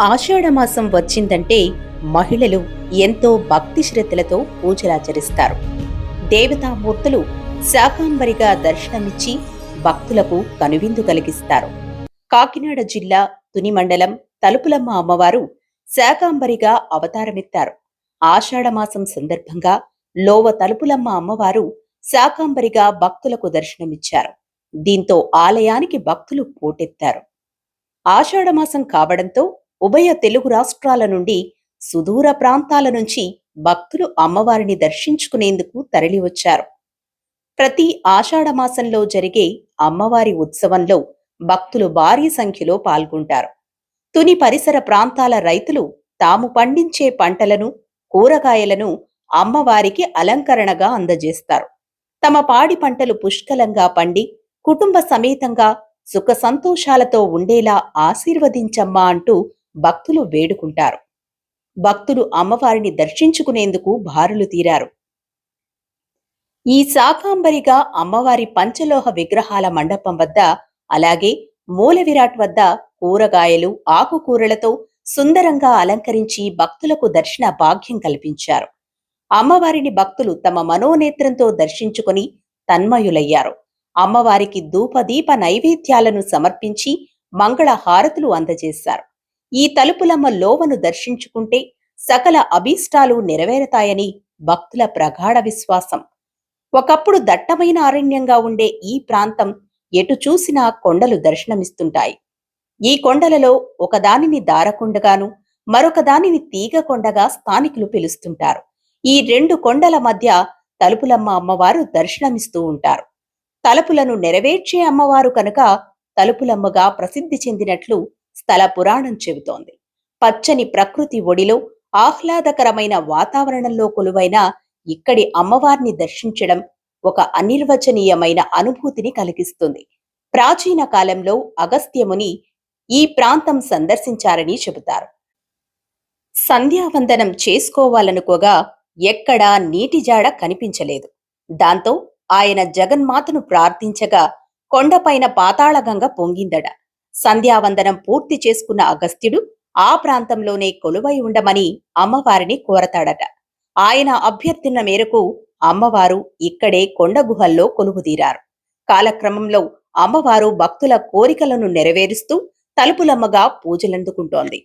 ఆషాఢమాసం వచ్చిందంటే మహిళలు ఎంతో భక్తి శ్రద్ధలతో పూజలాచరిస్తారు. దేవతామూర్తులు శాకాంబరిగా దర్శనమిచ్చి భక్తులకు కనువిందు కలిగిస్తారు. కాకినాడ జిల్లా తుని మండలం తలుపులమ్మ అమ్మవారు శాకాంబరిగా అవతారమెత్తారు. ఆషాఢమాసం సందర్భంగా లోవ తలుపులమ్మ అమ్మవారు శాకాంబరిగా భక్తులకు దర్శనమిచ్చారు. దీంతో ఆలయానికి భక్తులు పోటెత్తారు. ఆషాఢమాసం కావడంతో ఉభయ తెలుగు రాష్ట్రాల నుండి సుదూర ప్రాంతాల నుంచి భక్తులు అమ్మవారిని దర్శించుకునేందుకు తరలివచ్చారు. ప్రతి ఆషాఢమాసంలో జరిగే అమ్మవారి ఉత్సవంలో భక్తులు భారీ సంఖ్యలో పాల్గొంటారు. తుని పరిసర ప్రాంతాల రైతులు తాము పండించే పంటలను, కూరగాయలను అమ్మవారికి అలంకరణగా అందజేస్తారు. తమ పాడి పంటలు పుష్కలంగా పండి కుటుంబ సమేతంగా సుఖ సంతోషాలతో ఉండేలా ఆశీర్వదించమ్మా అంటూ భక్తులు వేడుకుంటారు. భక్తులు అమ్మవారిని దర్శించుకునేందుకు బారులు తీరారు. ఈ శాకాంబరిగా అమ్మవారి పంచలోహ విగ్రహాల మండపం వద్ద, అలాగే మూల విరాట్ వద్ద కూరగాయలు, ఆకుకూరలతో సుందరంగా అలంకరించి భక్తులకు దర్శన భాగ్యం కల్పించారు. అమ్మవారిని భక్తులు తమ మనోనేత్రంతో దర్శించుకుని తన్మయులయ్యారు. అమ్మవారికి ధూపదీప నైవేద్యాలను సమర్పించి మంగళ హారతులు అందజేశారు. ఈ తలుపులమ్మ లోవను దర్శించుకుంటే సకల అభీష్టాలు నెరవేరతాయని భక్తుల ప్రగాఢ విశ్వాసం. ఒకప్పుడు దట్టమైన అరణ్యంగా ఉండే ఈ ప్రాంతం ఎటు చూసినా కొండలు దర్శనమిస్తుంటాయి. ఈ కొండలలో ఒకదానిని దారకొండగాను, మరొక దానిని తీగకొండగా స్థానికులు పిలుస్తుంటారు. ఈ రెండు కొండల మధ్య తలుపులమ్మ అమ్మవారు దర్శనమిస్తూ ఉంటారు. తలుపులను నెరవేర్చే అమ్మవారు కనుక తలుపులమ్మగా ప్రసిద్ధి చెందినట్లు స్థల పురాణం చెబుతోంది. పచ్చని ప్రకృతి ఒడిలో ఆహ్లాదకరమైన వాతావరణంలో కొలువైన ఇక్కడి అమ్మవారిని దర్శించడం ఒక అనిర్వచనీయమైన అనుభూతిని కలిగిస్తుంది. ప్రాచీన కాలంలో అగస్త్యముని ఈ ప్రాంతం సందర్శించారని చెబుతారు. సంధ్యావందనం చేసుకోవాలనుకోగా ఎక్కడా నీటి జాడ కనిపించలేదు. దాంతో ఆయన జగన్మాతను ప్రార్థించగా కొండపైన పాతాళగంగ పొంగిందట. సంధ్యావందనం పూర్తి చేసుకున్న అగస్త్యుడు ఆ ప్రాంతంలోనే కొలువై ఉండమని అమ్మవారిని కోరతాడట. ఆయన అభ్యర్థన మేరకు అమ్మవారు ఇక్కడే కొండ గుహల్లో కొలువుదీరారు. కాలక్రమంలో అమ్మవారు భక్తుల కోరికలను నెరవేరుస్తూ తలుపులమ్మగా పూజలందుకుంటోంది.